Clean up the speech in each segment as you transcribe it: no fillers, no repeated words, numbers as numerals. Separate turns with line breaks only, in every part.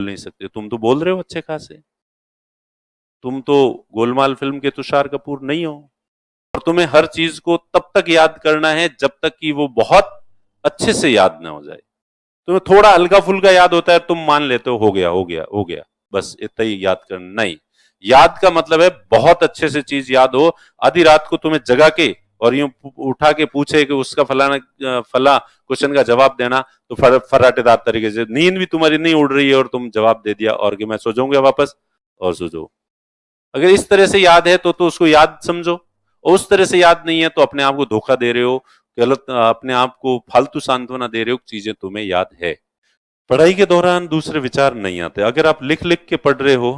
नहीं सकते, तुम तो बोल रहे हो अच्छे खासे, तुम तो गोलमाल फिल्म के तुषार कपूर नहीं हो। और तुम्हें हर चीज को तब तक याद करना है जब तक कि वो बहुत अच्छे से याद ना हो जाए। तुम्हें थोड़ा हल्का फुल्का याद होता है, तुम मान लेते हो गया हो गया हो गया, बस इतना ही याद करना। नहीं, याद का मतलब है बहुत अच्छे से चीज याद हो। आधी रात को तुम्हें जगा के और यूं उठा के पूछे कि उसका फलाना फला क्वेश्चन का जवाब देना, तो फराटेदार तरीके से नींद भी तुम्हारी नहीं उड़ रही है और तुम जवाब दे दिया और कि मैं सो जाऊंगा वापस, और सो जाओ। अगर इस तरह से याद है तो उसको याद समझो, उस तरह से याद नहीं है तो अपने आप को धोखा दे रहे हो, गलत अपने आप को फालतू सांत्वना दे रहे हो, चीजें तुम्हें याद है। पढ़ाई के दौरान दूसरे विचार नहीं आते। अगर आप लिख लिख के पढ़ रहे हो,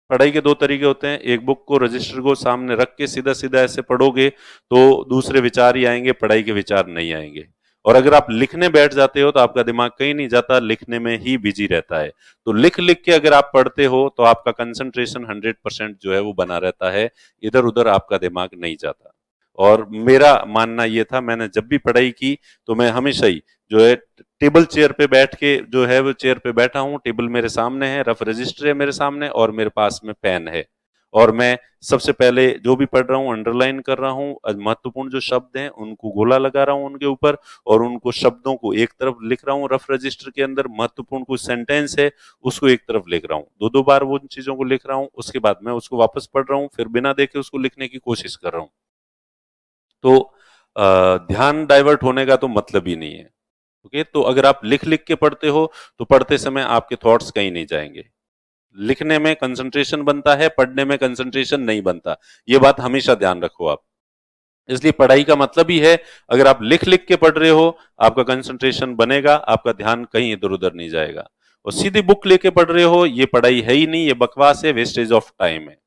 पढ़ाई के दो तरीके होते हैं, एक बुक को रजिस्टर को सामने रख के सीधा सीधा ऐसे पढ़ोगे तो दूसरे विचार ही आएंगे, पढ़ाई के विचार नहीं आएंगे। और अगर आप लिखने बैठ जाते हो तो आपका दिमाग कहीं नहीं जाता, लिखने में ही बिजी रहता है। तो लिख लिख के अगर आप पढ़ते हो तो आपका कंसंट्रेशन 100% जो है वो बना रहता है, इधर उधर आपका दिमाग नहीं जाता। और मेरा मानना ये था, मैंने जब भी पढ़ाई की तो मैं हमेशा ही जो है टेबल चेयर पे बैठ के जो है वो चेयर पे बैठा हूं, टेबल मेरे सामने है, रफ रजिस्टर है मेरे सामने और मेरे पास में पेन है। और मैं सबसे पहले जो भी पढ़ रहा हूँ अंडरलाइन कर रहा हूँ, महत्वपूर्ण जो शब्द हैं उनको गोला लगा रहा हूँ उनके ऊपर, और उनको शब्दों को एक तरफ लिख रहा हूँ रफ रजिस्टर के अंदर, महत्वपूर्ण कुछ सेंटेंस है उसको एक तरफ लिख रहा हूँ, दो दो बार वो उन चीजों को लिख रहा हूँ, उसके बाद मैं उसको वापस पढ़ रहा हूँ, फिर बिना देखे उसको लिखने की कोशिश कर रहा हूँ। तो ध्यान डाइवर्ट होने का तो मतलब ही नहीं है। ओके, तो अगर आप लिख लिख के पढ़ते हो तो पढ़ते समय आपके थॉट्स कहीं नहीं जाएंगे। लिखने में कंसंट्रेशन बनता है, पढ़ने में कंसंट्रेशन नहीं बनता, ये बात हमेशा ध्यान रखो आप। इसलिए पढ़ाई का मतलब ही है, अगर आप लिख लिख के पढ़ रहे हो आपका कंसंट्रेशन बनेगा, आपका ध्यान कहीं इधर उधर नहीं जाएगा। और सीधी बुक लेके पढ़ रहे हो, ये पढ़ाई है ही नहीं, ये बकवास है, वेस्टेज ऑफ टाइम है।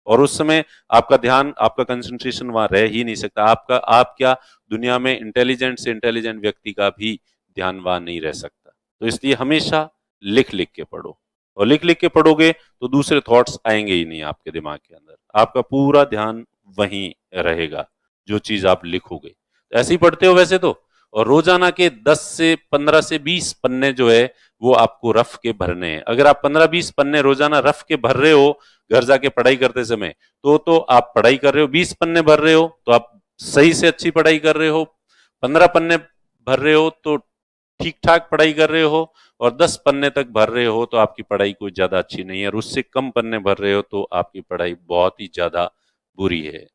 और उस समय आपका ध्यान, आपका कंसंट्रेशन वहां रह ही नहीं सकता। आप क्या, दुनिया में इंटेलिजेंट से इंटेलिजेंट व्यक्ति का भी ध्यान वहां नहीं रह सकता। तो इसलिए हमेशा लिख लिख के पढ़ो, और लिख लिख के पढ़ोगे तो दूसरे थॉट्स आएंगे ही नहीं आपके दिमाग के अंदर, आपका पूरा ध्यान वहीं रहेगा जो चीज आप लिखोगे। ऐसे ही पढ़ते हो वैसे तो, और रोजाना के 10 से 15 से 20 पन्ने जो है वो आपको रफ के भरने हैं। अगर आप 15-20 पन्ने रोजाना रफ के भर रहे हो घर जाके पढ़ाई करते समय, तो आप पढ़ाई कर रहे हो। 20 पन्ने भर रहे हो तो आप सही से अच्छी पढ़ाई कर रहे हो, 15 पन्ने भर रहे हो तो ठीक ठाक पढ़ाई कर रहे हो, और 10 पन्ने तक भर रहे हो तो आपकी पढ़ाई कोई ज्यादा अच्छी नहीं है, और उससे कम पन्ने भर रहे हो तो आपकी पढ़ाई बहुत ही ज्यादा बुरी है।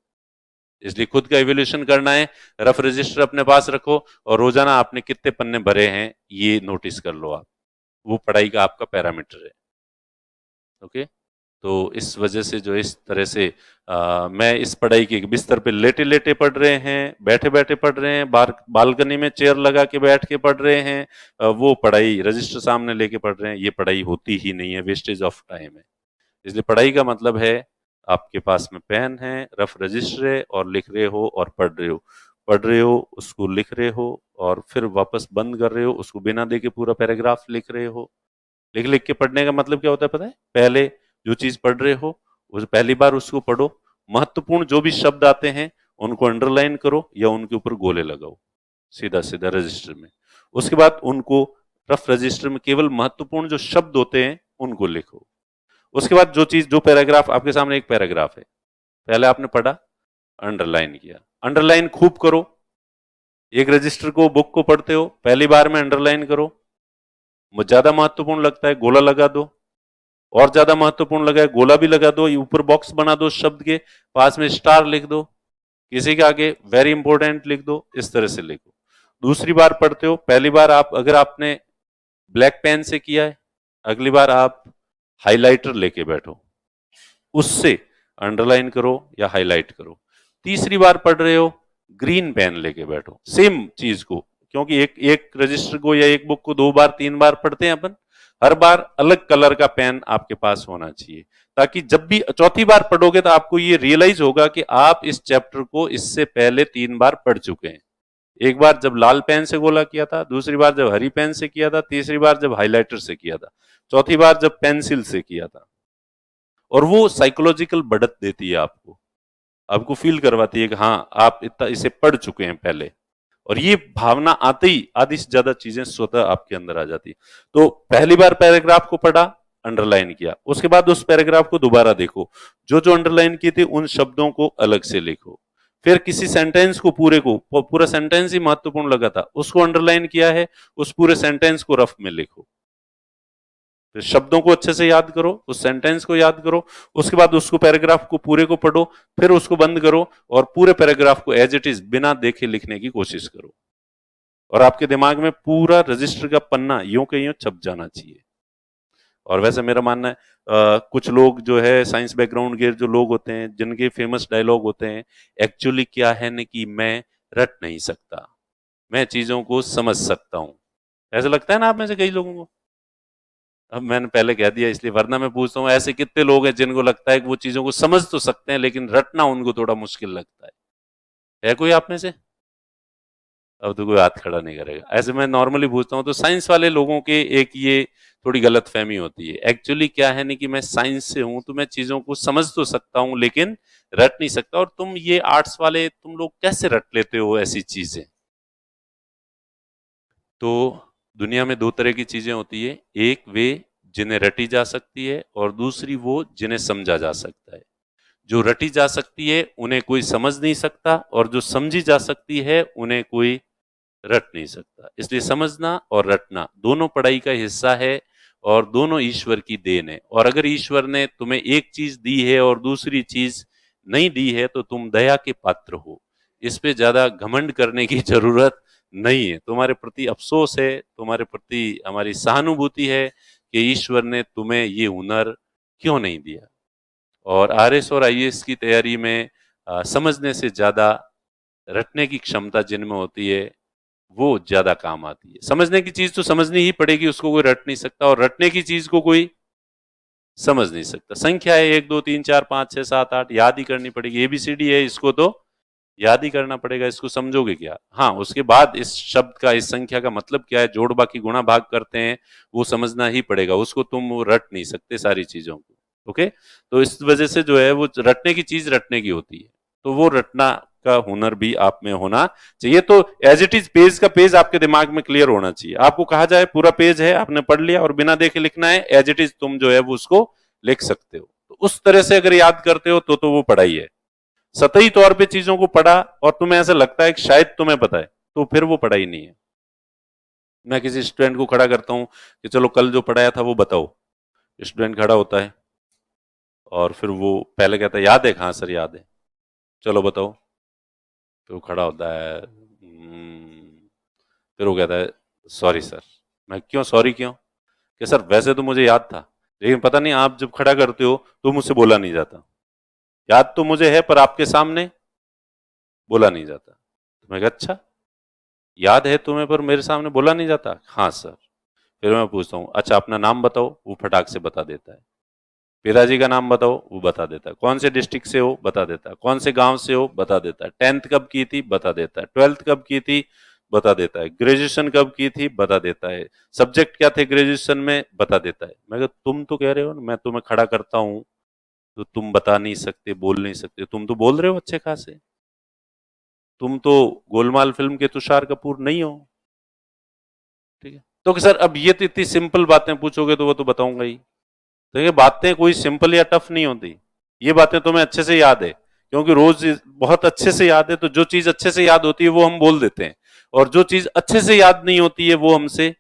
इसलिए खुद का इवोल्यूशन करना है, रफ रजिस्टर अपने पास रखो और रोजाना आपने कितने पन्ने भरे हैं ये नोटिस कर लो आप, वो पढ़ाई का आपका पैरामीटर है। ओके, तो इस वजह से जो इस तरह से मैं इस पढ़ाई के बिस्तर पे लेटे लेटे पढ़ रहे हैं, बैठे बैठे पढ़ रहे हैं, बालकनी में चेयर लगा के बैठ के पढ़ रहे हैं, वो पढ़ाई रजिस्टर सामने लेके पढ़ रहे हैं, ये पढ़ाई होती ही नहीं है, वेस्टेज ऑफ टाइम है। इसलिए पढ़ाई का मतलब है आपके पास में पेन है, रफ रजिस्टर है, और लिख रहे हो और पढ़ रहे हो, पढ़ रहे हो उसको लिख रहे हो, और फिर वापस बंद कर रहे हो उसको, बिना देखे पूरा पैराग्राफ लिख रहे हो। लिख लिख के पढ़ने का मतलब क्या होता है पता है? पहले जो चीज पढ़ रहे हो उस पहली बार उसको पढ़ो, महत्वपूर्ण जो भी शब्द आते हैं उनको अंडरलाइन करो या उनके ऊपर गोले लगाओ सीधा सीधा रजिस्टर में। उसके बाद उनको रफ रजिस्टर में केवल महत्वपूर्ण जो शब्द होते हैं उनको लिखो। उसके बाद जो चीज, जो पैराग्राफ आपके सामने एक पैराग्राफ है, पहले आपने पढ़ा, अंडरलाइन किया, अंडरलाइन खूब करो। एक रजिस्टर को, बुक को पढ़ते हो, पहली बार में अंडरलाइन करो, ज्यादा महत्वपूर्ण लगता है गोला लगा दो, और ज्यादा महत्वपूर्ण लगा है गोला भी लगा दो, ऊपर बॉक्स बना दो, शब्द के पास में स्टार लिख दो, किसी के आगे वेरी इंपॉर्टेंट लिख दो, इस तरह से लिखो। दूसरी बार पढ़ते हो, पहली बार आप अगर आपने ब्लैक पेन से किया है, अगली बार आप हाइलाइटर लेके बैठो, उससे अंडरलाइन करो या हाईलाइट करो। तीसरी बार पढ़ रहे हो, ग्रीन पेन लेके बैठो, सेम चीज को, क्योंकि एक एक रजिस्टर को या एक बुक को 2 बार 3 बार पढ़ते हैं अपन, हर बार अलग कलर का पेन आपके पास होना चाहिए, ताकि जब भी चौथी बार पढ़ोगे तो आपको ये रियलाइज होगा कि आप इस चैप्टर को इससे पहले 3 बार पढ़ चुके हैं। एक बार जब लाल पेन से गोला किया था, दूसरी बार जब हरी पेन से किया था, तीसरी बार जब हाइलाइटर से किया था, चौथी बार जब पेंसिल से किया था। और वो साइकोलॉजिकल बढ़त देती है आपको, आपको फील करवाती है कि हाँ आप इतना इसे पढ़ चुके हैं पहले। और ये भावना आते ही आधी से ज्यादा चीजें स्वतः आपके अंदर आ जाती। तो पहली बार पैराग्राफ को पढ़ा, अंडरलाइन किया, उसके बाद उस पैराग्राफ को दोबारा देखो, जो जो अंडरलाइन किए थे उन शब्दों को अलग से लिखो। फिर किसी सेंटेंस को पूरा सेंटेंस ही महत्वपूर्ण लगा था, उसको अंडरलाइन किया है, उस पूरे सेंटेंस को रफ में लिखो। फिर शब्दों को अच्छे से याद करो, उस सेंटेंस को याद करो, उसके बाद उसको पैराग्राफ को पूरे को पढ़ो, फिर उसको बंद करो और पूरे पैराग्राफ को एज इट इज बिना देखे लिखने की कोशिश करो। और आपके दिमाग में पूरा रजिस्टर का पन्ना यूं के यूं छप जाना चाहिए। और वैसे मेरा मानना है कुछ लोग जो है साइंस बैकग्राउंड के जो लोग होते हैं, जिनके फेमस डायलॉग होते हैं, एक्चुअली क्या है न कि मैं रट नहीं सकता, मैं चीजों को समझ सकता हूं। ऐसा लगता है ना आप में से कई लोगों को? अब मैंने पहले कह दिया इसलिए, वरना मैं पूछता हूँ ऐसे कितने लोग हैं जिनको लगता है कि वो चीजों को समझ तो सकते हैं लेकिन रटना उनको थोड़ा मुश्किल लगता है कोई आप में से? अब तो कोई हाथ खड़ा नहीं करेगा। ऐसे मैं नॉर्मली पूछता हूँ तो साइंस वाले लोगों के एक ये थोड़ी गलत फहमी होती है, एक्चुअली क्या है नहीं कि मैं साइंस से हूं तो मैं चीजों को समझ तो सकता हूं लेकिन रट नहीं सकता। और तुम ये आर्ट्स वाले तुम लोग कैसे रट लेते हो ऐसी चीजें? तो दुनिया में दो तरह की चीजें होती है, एक वे जिन्हें रटी जा सकती है और दूसरी वो जिन्हें समझा जा सकता है। जो रटी जा सकती है उन्हें कोई समझ नहीं सकता और जो समझी जा सकती है उन्हें कोई रट नहीं सकता। इसलिए समझना और रटना दोनों पढ़ाई का हिस्सा है और दोनों ईश्वर की देन है। और अगर ईश्वर ने तुम्हें एक चीज दी है और दूसरी चीज नहीं दी है तो तुम दया के पात्र हो। इस पे ज्यादा घमंड करने की जरूरत नहीं है। तुम्हारे प्रति अफसोस है, तुम्हारे प्रति हमारी सहानुभूति है कि ईश्वर ने तुम्हें ये हुनर क्यों नहीं दिया। और आरएस और आईएएस की तैयारी में समझने से ज्यादा रटने की क्षमता जिनमें होती है वो ज्यादा काम आती है। समझने की चीज तो समझनी ही पड़ेगी, उसको कोई रट नहीं सकता, और रटने की चीज को कोई समझ नहीं सकता। संख्या है 1 2 3 4 5 6 7 8 याद ही करनी पड़ेगी। एबीसीडी है, इसको तो याद ही करना पड़ेगा, इसको समझोगे क्या? हाँ, उसके बाद इस शब्द का, इस संख्या का मतलब क्या है, जोड़ बाकी गुणा भाग करते हैं, वो समझना ही पड़ेगा। उसको तुम रट नहीं सकते सारी चीजों को। ओके, तो इस वजह से जो है वो रटने की चीज रटने की होती है, तो वो रटना का हुनर भी आप में होना चाहिए। तो एज इट इज पेज का पेज आपके दिमाग में क्लियर होना चाहिए। आपको कहा जाए पूरा पेज है, आपने पढ़ लिया और बिना देखे लिखना है, एज इट इज तुम जो है वो उसको लिख सकते हो। तो उस तरह से अगर याद करते हो तो वो पढ़ाई है। सतही तौर पे चीजों को पढ़ा और तुम्हें ऐसा लगता है कि शायद तुम्हें पता है, तो फिर वो पढ़ाई नहीं है। मैं किसी स्टूडेंट को खड़ा करता हूं कि चलो कल जो पढ़ाया था वो बताओ। स्टूडेंट खड़ा होता है और फिर वो पहले कहता है याद है? हाँ सर याद है। चलो बताओ। फिर वो खड़ा होता है, फिर वो कहता है सॉरी सर। मैं क्यों सॉरी क्यों? कि सर वैसे तो मुझे याद था लेकिन पता नहीं आप जब खड़ा करते हो तो मुझसे बोला नहीं जाता। याद तो मुझे है पर आपके सामने बोला नहीं जाता। तो मैं कहा अच्छा, याद है तुम्हें पर मेरे सामने बोला नहीं जाता? हाँ सर। फिर मैं पूछता हूँ अच्छा अपना नाम बताओ, वो फटाक से बता देता है। पिताजी का नाम बताओ, वो बता देता है। कौन से डिस्ट्रिक्ट से हो? बता देता है। कौन से गांव से हो? बता देता है। 10th कब की थी? बता देता है। 12th कब की थी? बता देता है। ग्रेजुएशन कब की थी? बता देता है। सब्जेक्ट क्या थे ग्रेजुएशन में? बता देता है। मैं तुम तो कह रहे हो मैं तुम्हें खड़ा करता हूं तो तुम बता नहीं सकते, बोल नहीं सकते। तुम तो बोल रहे हो अच्छे खासे, तुम तो गोलमाल फिल्म के तुषार कपूर नहीं हो। ठीक है, तो सर अब ये तो इतनी सिंपल बातें पूछोगे तो वो तो बताऊंगा ही। तो ये बातें कोई सिंपल या टफ नहीं होती, ये बातें तुम्हें अच्छे से याद है क्योंकि रोज बहुत अच्छे से याद है। तो जो चीज अच्छे से याद होती है वो हम बोल देते हैं और जो चीज अच्छे से याद नहीं होती है वो हमसे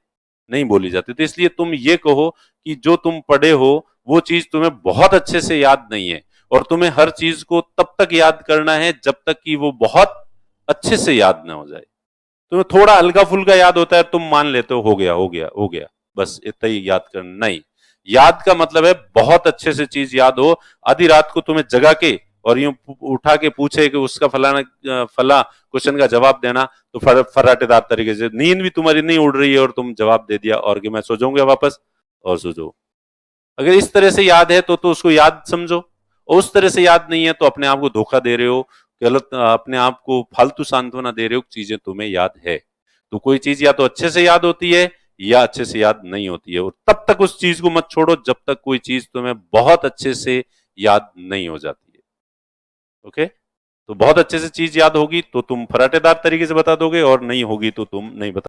नहीं बोली जाती। तो इसलिए तुम ये कहो कि जो तुम पढ़े हो वो चीज तुम्हें बहुत अच्छे से याद नहीं है और तुम्हें हर चीज को तब तक याद करना है जब तक कि वो बहुत अच्छे से याद ना हो जाए। तुम्हें थोड़ा हल्का फुल्का याद होता है, तुम मान लेते हो गया हो गया हो गया, बस इतना ही याद करना। नहीं, याद का मतलब है बहुत अच्छे से चीज याद हो। आधी रात को तुम्हें जगा के और यूं उठा के पूछे कि उसका फला क्वेश्चन का जवाब देना, तो फराटेदार तरीके से नींद भी तुम्हारी नहीं उड़ रही है और तुम जवाब दे दिया और कि मैं सो जाऊंगा वापस, और सो जाओ। अगर इस तरह से याद है तो उसको याद समझो, और उस तरह से याद नहीं है तो अपने आप को धोखा दे रहे हो, गलत अपने आप को फालतू सांत्वना दे रहे हो। चीजें तुम्हें याद है तो कोई चीज या तो अच्छे से याद होती है या अच्छे से याद नहीं होती है, और तब तक उस चीज को मत छोड़ो जब तक कोई चीज तुम्हें बहुत अच्छे से याद नहीं हो जाती है। ओके। तो बहुत अच्छे से चीज याद होगी तो तुम फराटेदार तरीके से बता दोगे, और नहीं होगी तो तुम नहीं बता